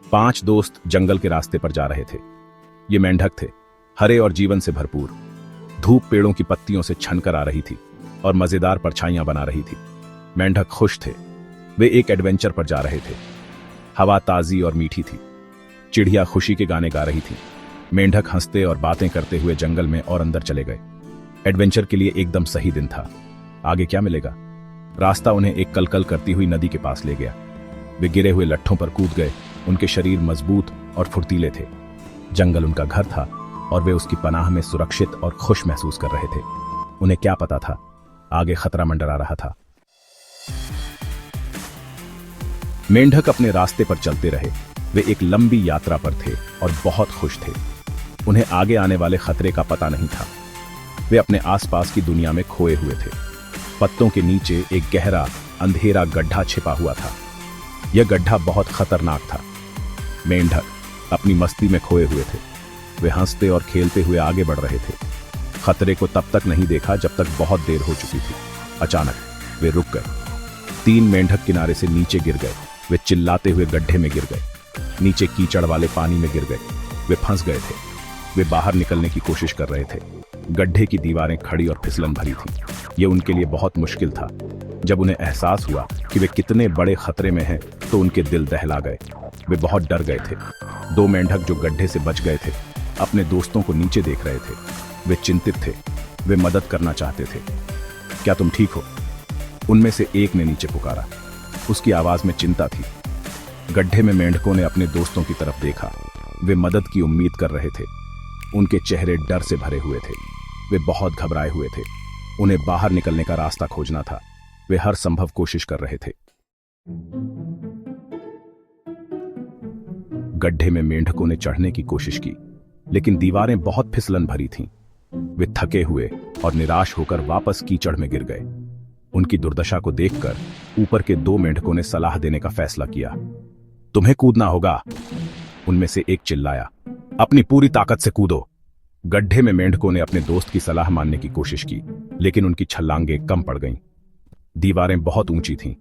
5 दोस्त जंगल के रास्ते पर जा रहे थे। ये मेंढक थे, हरे और जीवन से भरपूर। धूप पेड़ों की पत्तियों से छनकर आ रही थी और मजेदार परछाइयां बना रही थी। मेंढक खुश थे। वे एक एडवेंचर पर जा रहे थे। हवा ताजी और मीठी थी। चिड़िया खुशी के गाने गा रही थी। मेंढक हंसते और बातें करते हुए जंगल में और अंदर चले गए। एडवेंचर के लिए एकदम सही दिन था। आगे क्या मिलेगा? रास्ता उन्हें एक कलकल करती हुई नदी के पास ले गया। वे गिरे हुए लट्ठों पर कूद गए। उनके शरीर मजबूत और फुर्तीले थे। जंगल उनका घर था और वे उसकी पनाह में सुरक्षित और खुश महसूस कर रहे थे। उन्हें क्या पता था, आगे खतरा मंडरा रहा था। मेंढक अपने रास्ते पर चलते रहे। वे एक लंबी यात्रा पर थे और बहुत खुश थे। उन्हें आगे आने वाले खतरे का पता नहीं था। वे अपने आसपास की दुनिया में खोए हुए थे। पत्तों के नीचे एक गहरा अंधेरा गड्ढा छिपा हुआ था। यह गड्ढा बहुत खतरनाक था। मेंढक अपनी मस्ती में खोए हुए थे। वे हंसते और खेलते हुए आगे बढ़ रहे थे। खतरे को तब तक नहीं देखा जब तक बहुत देर हो चुकी थी। अचानक वे रुक गए। 3 मेंढक किनारे से नीचे गिर गए। वे चिल्लाते हुए गड्ढे में गिर गए। नीचे कीचड़ वाले पानी में गिर गए। वे फंस गए थे। वे बाहर निकलने की कोशिश कर रहे थे। गड्ढे की दीवारें खड़ी और फिसलन भरी थी। यह उनके लिए बहुत मुश्किल था। जब उन्हें एहसास हुआ कि वे कितने बड़े खतरे में हैं, तो उनके दिल दहला गए। वे बहुत डर गए थे। 2 मेंढक जो गड्ढे से बच गए थे, अपने दोस्तों को नीचे देख रहे थे। वे चिंतित थे। वे मदद करना चाहते थे। क्या तुम ठीक हो? उनमें से एक ने नीचे पुकारा। उसकी आवाज में चिंता थी। गड्ढे में मेंढकों ने अपने दोस्तों की तरफ देखा। वे मदद की उम्मीद कर रहे थे। उनके चेहरे डर से भरे हुए थे। वे बहुत घबराए हुए थे। उन्हें बाहर निकलने का रास्ता खोजना था। वे हर संभव कोशिश कर रहे थे। गड्ढे में मेंढकों ने चढ़ने की कोशिश की, लेकिन दीवारें बहुत फिसलन भरी थीं। वे थके हुए और निराश होकर वापस कीचड़ में गिर गए। उनकी दुर्दशा को देखकर ऊपर के 2 मेंढकों ने सलाह देने का फैसला किया। तुम्हें कूदना होगा, उनमें से एक चिल्लाया। अपनी पूरी ताकत से कूदो। गड्ढे में मेंढकों ने अपने दोस्त की सलाह मानने की कोशिश की, लेकिन उनकी छलांगें कम पड़ गईं। दीवारें बहुत ऊंची थीं।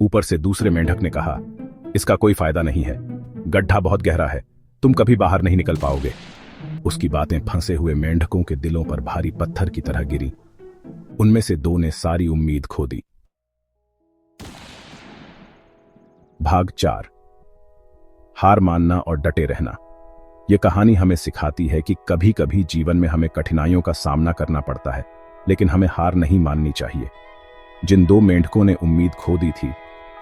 ऊपर से दूसरे मेंढक ने कहा, इसका कोई फायदा नहीं है। गड्ढा बहुत गहरा है। तुम कभी बाहर नहीं निकल पाओगे। उसकी बातें फंसे हुए मेंढकों के दिलों पर भारी पत्थर की तरह गिरी। उनमें से 2 ने सारी उम्मीद खो दी। भाग 4। हार मानना और डटे रहना। यह कहानी हमें सिखाती है कि कभी कभी जीवन में हमें कठिनाइयों का सामना करना पड़ता है, लेकिन हमें हार नहीं माननी चाहिए। जिन 2 मेंढकों ने उम्मीद खो दी थी,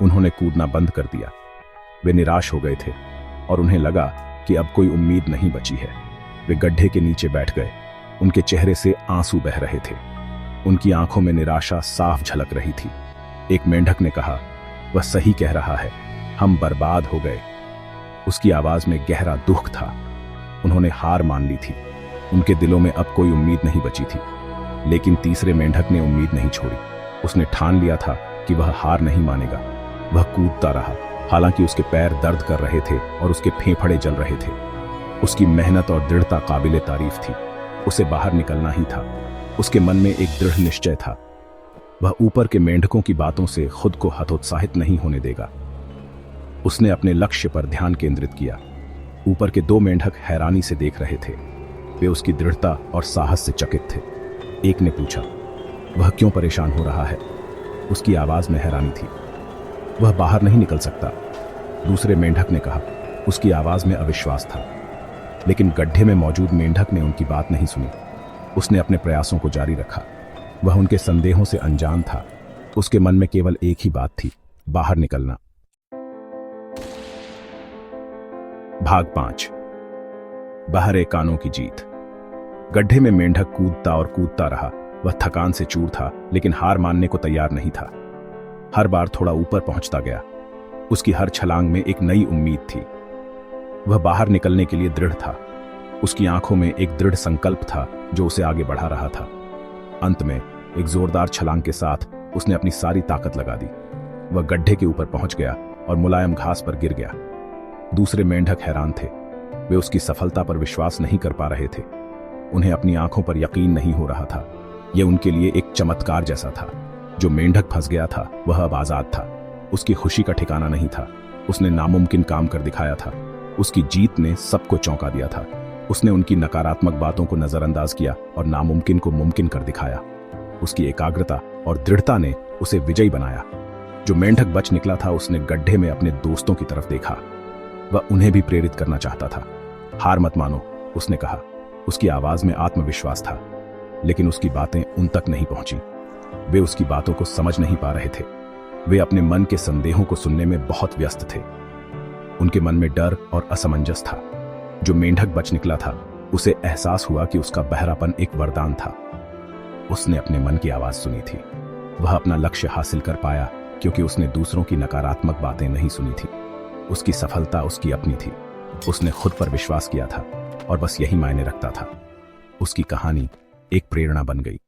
उन्होंने कूदना बंद कर दिया। वे निराश हो गए थे और उन्हें लगा कि अब कोई उम्मीद नहीं बची है। वे गड्ढे के नीचे बैठ गए। उनके चेहरे से आंसू बह रहे थे। उनकी आंखों में निराशा साफ झलक रही थी। एक मेंढक ने कहा, वह सही कह रहा है, हम बर्बाद हो गए। उसकी आवाज में गहरा दुख था। उन्होंने हार मान ली थी। उनके दिलों में अब कोई उम्मीद नहीं बची थी। लेकिन तीसरे मेंढक ने उम्मीद नहीं छोड़ी। उसने ठान लिया था कि वह हार नहीं मानेगा। वह कूदता रहा, हालांकि उसके पैर दर्द कर रहे थे और उसके फेफड़े जल रहे थे। उसकी मेहनत और दृढ़ता काबिले तारीफ थी। उसे बाहर निकलना ही था। उसके मन में एक दृढ़ निश्चय था। वह ऊपर के मेंढकों की बातों से खुद को हतोत्साहित नहीं होने देगा। उसने अपने लक्ष्य पर ध्यान केंद्रित किया। ऊपर के 2 मेंढक हैरानी से देख रहे थे। वे उसकी दृढ़ता और साहस से चकित थे। एक ने पूछा, वह क्यों परेशान हो रहा है? उसकी आवाज में हैरानी थी। वह बाहर नहीं निकल सकता। दूसरे मेंढक ने कहा। उसकी आवाज में अविश्वास था। लेकिन गड्ढे में मौजूद मेंढक ने उनकी बात नहीं सुनी। उसने अपने प्रयासों को जारी रखा। वह उनके संदेहों से अनजान था। उसके मन में केवल एक ही बात थी, बाहर निकलना। भाग 5। बहरे कानों की जीत। गड्ढे में मेंढक कूदता और कूदता रहा। वह थकान से चूर था, लेकिन हार मानने को तैयार नहीं था। हर बार थोड़ा ऊपर पहुंचता गया। उसकी हर छलांग में एक नई उम्मीद थी। वह बाहर निकलने के लिए दृढ़ था। उसकी आंखों में एक दृढ़ संकल्प था जो उसे आगे बढ़ा रहा था। अंत में एक जोरदार छलांग के साथ उसने अपनी सारी ताकत लगा दी। वह गड्ढे के ऊपर पहुंच गया और मुलायम घास पर गिर गया। दूसरे मेंढक हैरान थे। वे उसकी सफलता पर विश्वास नहीं कर पा रहे थे। उन्हें अपनी आंखों पर यकीन नहीं हो रहा था। यह उनके लिए एक चमत्कार जैसा था। जो मेंढक फंस गया था, वह अब आजाद था। उसकी खुशी का ठिकाना नहीं था। उसने नामुमकिन काम कर दिखाया था। उसकी जीत ने सबको चौंका दिया था। उसने उनकी नकारात्मक बातों को नजरअंदाज किया और नामुमकिन को मुमकिन कर दिखाया। उसकी एकाग्रता और दृढ़ता ने उसे विजयी बनाया। जो मेंढक बच निकला था, उसने गड्ढे में अपने दोस्तों की तरफ देखा। वह उन्हें भी प्रेरित करना चाहता था। हार मत मानो, उसने कहा। उसकी आवाज में आत्मविश्वास था, लेकिन उसकी बातें उन तक नहीं पहुंची। वे उसकी बातों को समझ नहीं पा रहे थे। वे अपने मन के संदेहों को सुनने में बहुत व्यस्त थे। उनके मन में डर और असमंजस था। जो मेंढक बच निकला था, उसे एहसास हुआ कि उसका बहरापन एक वरदान था। उसने अपने मन की आवाज सुनी थी। वह अपना लक्ष्य हासिल कर पाया क्योंकि उसने दूसरों की नकारात्मक बातें नहीं सुनी थी। उसकी सफलता उसकी अपनी थी। उसने खुद पर विश्वास किया था और बस यही मायने रखता था। उसकी कहानी एक प्रेरणा बन गई।